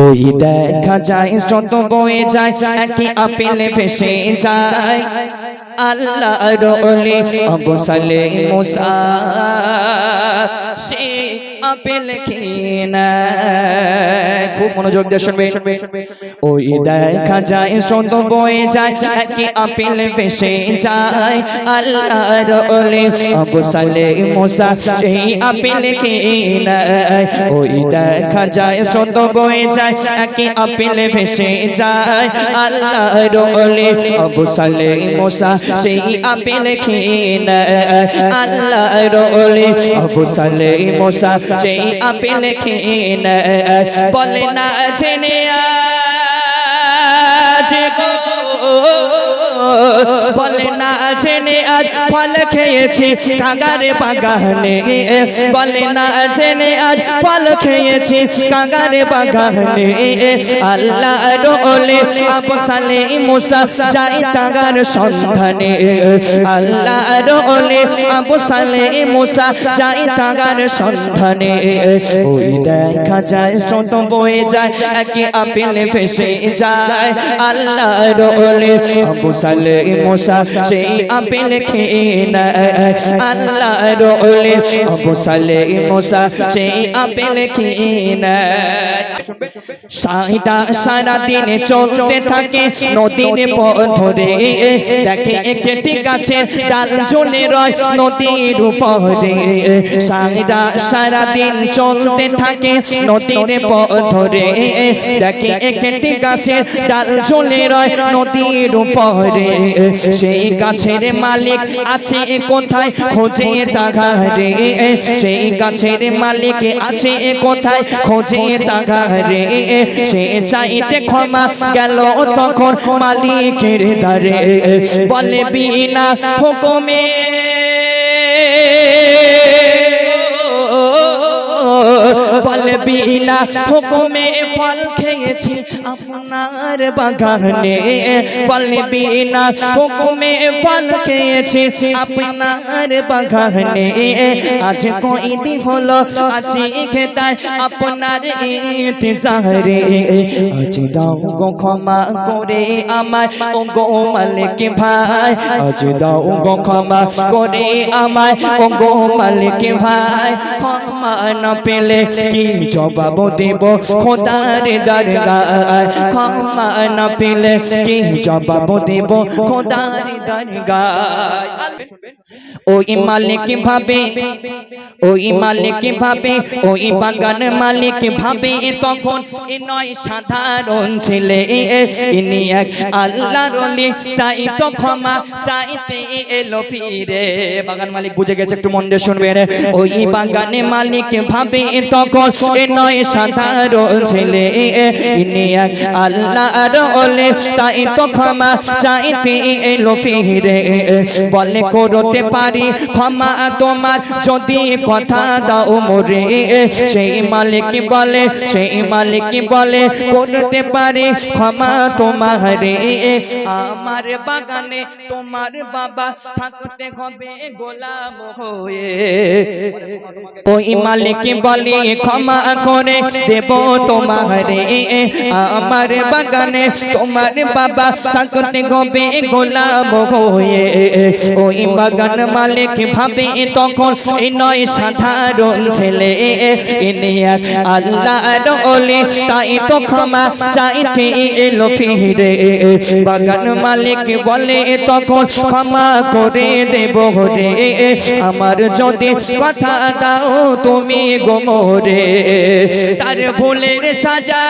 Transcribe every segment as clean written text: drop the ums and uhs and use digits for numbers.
ওই দেখা যায় স্রোত বয়ে যায় একই আপেল ভেসে যায় আল্লাহর ওলি আবু সালেহ মুসা সে আপেল খেয়ে নেয়। খুব মনোযোগ দিয়ে শুনবেন। ওই দেখা যায় স্রোত বয়ে যায় একই আপেল ভেসে যায় আল্লাহর ওলি আবু সালেহ মুসা সেই আপেল খেয়ে নেয়। ওই দেখা যায় স্রোত বয়ে যায় একই আপেল ভেসে যায় আল্লাহর ওলি আবু সালেহ মুসা সেই আপেল খেয়ে নেয় আল্লাহর ওলি আবু সালেহ মুসা সেই আপেল খেয়ে নেয়। বলে না জেনে আজ বলে না জেনে আজ ফল খেয়েছি কাঙ্গারে বাগানে। বলে না জেনে আজ ফল খেয়েছি কাঙ্গারে বাগানে। আল্লাহর ওলি আবু সালেহ মুসা যাই তাগার সন্ধানে। আল্লাহর ওলি আবু সালেহ মুসা যাই তাগার সন্ধানে। ওই দেখা যায় স্রোত বয়ে যায় একই আপেল ভেসে যায় আল্লাহর ওলি আবু সালেহ মুসা সেই আপেল খেয়ে নেয় আল্লাহর ওলি আবু সালেহ মুসা সেই আপেল খেয়ে নেয়। সারা দিন চলতে থাকে নদীর পথ ধরে দেখে একটি গাছের ডাল ঝুলে রয় নদীর উপরে। সারা দিন চলতে থাকে নদীর পথ ধরে দেখে একটি গাছের ডাল ঝুলে রয় নদীর উপরে। সেই গাছের মালিক আছে কোথায় খোঁজে তাগারে। সেই গাছের মালিক আছে কোথায় খোঁজে তাগারে। সে চাইতে ক্ষমা গেল তখন মালিকের দ্বারে। বলে বিনা হুকুমে বলে বিনা হুকুমে ফল খেয়েছি আপনার বাগানে। বলে বিনা হুকুমে ফল খেয়েছি আপনার বাগানে। আজ কয়দি হলো আজি খেতায় আপনার ইন্তজারে। আজ দাও গো ক্ষমা করে আমায় ও গো মালিক ভাই। আজ দাও গো ক্ষমা করে আমায় ও গো মালিক ভাই। ক্ষমা না পেলে কি জবাব দেব খোদার দরগায়। ক্ষমা না পেলে কি জবাব দেব খোদার দরগায়। ওই মালিক ভাবে ওই মালিক ভাবে ওই বাগান মালিক ভাবে তখন এ নয় সাধারণ ছেলে ইনি এক আল্লাহর ওলি তাই তো ক্ষমা চাইতে এলো ফিরে। বাগান মালিক বুঝে গেছে, একটু মন দিয়ে শুনবেন। ওই বাগানে মালিক ভাবে তখন এ নয় সাধারণ ছেলে ইনি এক আল্লাহর ওলি তাই তো ক্ষমা চাইতে এলো ফিরে। বলে করতে পারি ক্ষমা তোমার যদি কথা দাও মোরে। সেই মালিক বলে সেই মালিক বলে করতে পারি ক্ষমা তোমারে। আমার বাগানে তোমার বাবা থাকতে হবে গোলাম হয়ে। ওই মালিক বলে ক্ষমা করে দেব তোমারে। আমার বাগানে তোমার বাবা থাকতে হবে গোলাম হয়ে। ওই বাগান মালিক ভাবে তখন এই নয় সাধারণ ছেলে ইনি এক আল্লাহর ওলি তাই তো ক্ষমা চাইতে এলো ফিরে। বাগান মালিক বলে তখন ক্ষমা করে দেব রে আমার যদি কথা দাও তুমি গো মোরে। তার ভুলের সাজা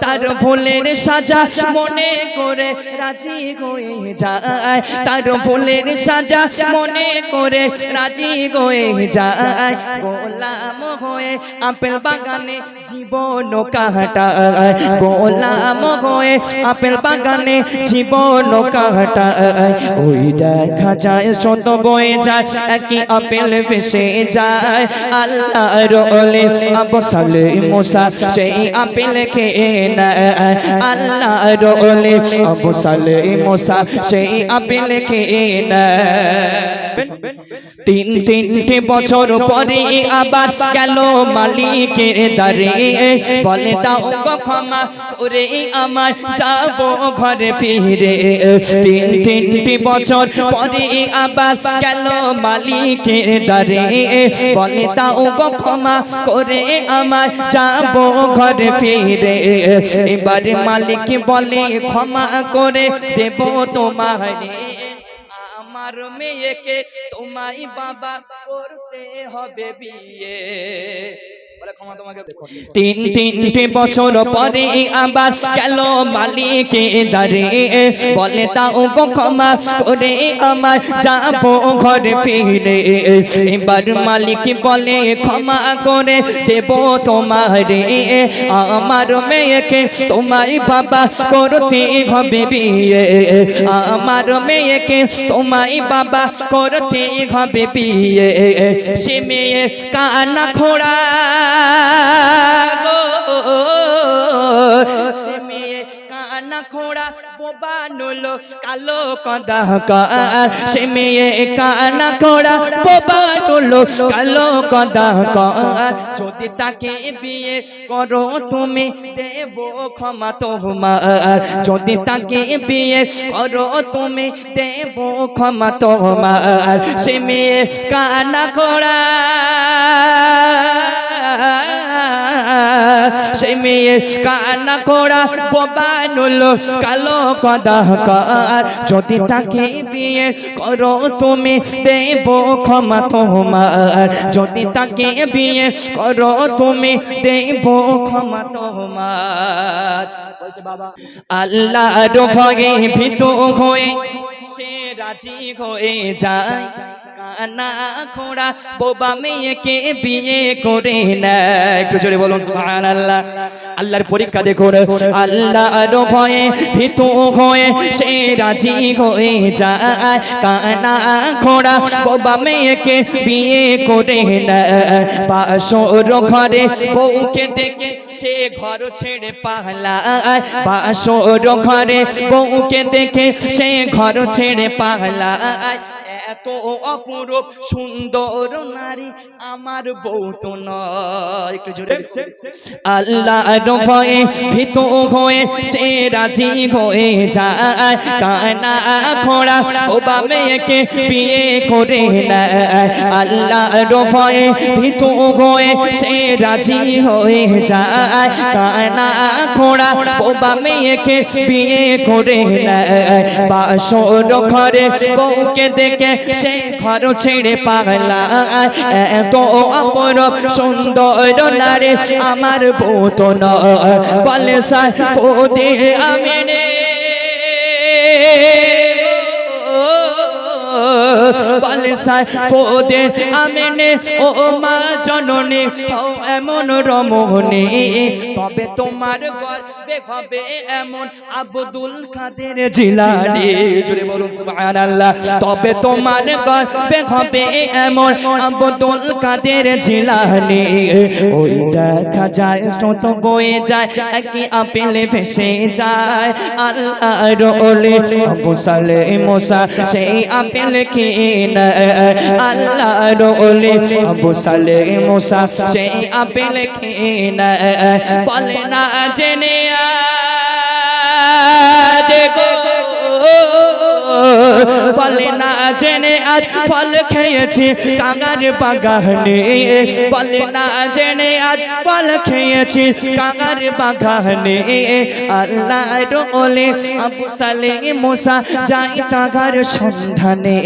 তার ভুলের সাজা মনে করে রাজি হয়ে যায়। তার ভুলের সাজা মনে করে রাজি হয়ে যায়। গোলাম হয়ে আপেল বাগানে জীবন কাটায়। গোলাম হয়ে আপেল বাগানে জীবন কাটায়। ওই দেখা যায় স্রোত বয়ে যায় একই আপেল ভেসে যায় আল্লাহর ওলি আবু সালেহ মুসা সেই আপেল খেয়ে নেয় আল্লাহর ওলি আবু সালেহ মুসা সেই আপেল খেয়ে নেয়। তিনটে বছর পরে আবার গেল মালিকের দ্বারে, বলে দাও গো ক্ষমা করে আমায় যাব ঘরে ফিরে। তিনটে বছর পরে আবার গেল মালিকের দ্বারে, বলে দাও গো ক্ষমা করে আমায় যাব ঘরে ফিরে। এবার মালিক বলে ক্ষমা করে দেব তোমারে, আমার মেয়েকে তোমায় বাবা করতে হবে বিয়ে। তিনটে বছর পরে আবার গেল মালিকের দ্বারে, বলে দাও গো ক্ষমা করে আমার যাব ঘরে ফিরে। এবার মালিক বলে ক্ষমা করে দেব তোমারে, আমার মেয়েকে তোমায় বাবা করতে হবে বিয়ে। আমার মেয়েকে তোমায় বাবা করতে হবে বিয়ে। সে মেয়ে কানা খোড়া সে মেয়ে কানা খোড়া বোবা নলো কালো কদা কার, সে মেয়ে কানা খোড়া বোবা নলো কালো কদা কার। যদি তাকে বিয়ে করো তুমি দেব ক্ষমা তোমার, যদি তাকে বিয়ে করো তুমি দেব ক্ষমা তোমার। সে মেয়ে কানা খোড়া সে মেয়ে কানা খোড়া বোবা নলো কালো কদা কার। যদি তাকে বিয়ে করো তুমি দেব ক্ষমা তোমার, যদি তাকে বিয়ে করো তুমি দেব ক্ষমা তোমার। আল্লাহর ভয়ে ভীত হয়ে সে রাজি হয়ে যায়, কানা খোড়া বোবা মেয়েকে বিয়ে করে নেয়। একটু জোরে বলুন সুবহানাল্লাহ। আল্লাহর পরীক্ষা দেখুন, আল্লাহর ভয়ে ভীত হয়ে সে রাজি হয়ে যায়, কানা খোড়া বোবা মেয়েকে বিয়ে করে নেয়। বাসর ঘরে বউকে দেখে সে ঘর ছেড়ে পালায়, বাসর ঘরে বউকে দেখে সে ঘর ছেড়ে পালায়। এত অপরূপ সুন্দর নারী আমার বউ তো নয়। একটু জোরে। আল্লাহর ভয়ে ভীত হয়ে সে রাজি হয়ে যায়, কানা খোড়া বোবা মেয়েকে বিয়ে করে নেয়। আল্লাহর ভয়ে ভীত হয়ে সে রাজি হয়ে যায়, কানা খোড়া বোবা মেয়েকে বিয়ে করে নেয়। বাসর ঘরে বউকে দেখে সে ঘর ছেড়ে পালায়। এত অপরূপ সুন্দর নারী আমার বউ তো নয়। বলে সাইফুদ্দিন আমিনে বলে সাইফুদ্দিন আমিনে ও মা জননী হও এমন রমণী, তবে তোমার গর্বে হবে এমন আব্দুল কাদের জিলানী। জোরে বলুন সুবহানাল্লাহ। তবে তোমার গর্বে হবে এমন আব্দুল কাদের জিলানী। ওই দেখা যায় স্রোত বয়ে যায়, একই আপেলে ভেসে যায়। আল্লাহর ওলি আবু সালেহ মুসা সেই আপেল খেয়ে নেয়। আল্লাহর ওলি আবু সালেহ মুসা সেই আপেল খেয়ে নেয়। বলে না জেনে আজ গো, বলে না জেনে আজ ফল খেয়েছি কাঙার বাগানে, বলে না জেনে আজ ফল খেয়েছি কাঙার বাগানে। আল্লাহর ওলি আবু সালেহ মুসা যাই তাগার সন্ধানে,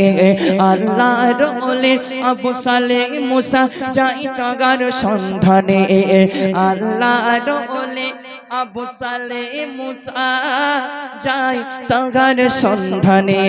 আল্লাহর ওলি আবু সালেহ মুসা যাই তাগার সন্ধানে। আল্লাহর ওলি আবু সালেহ মুসা যাই তাগার সন্ধানে।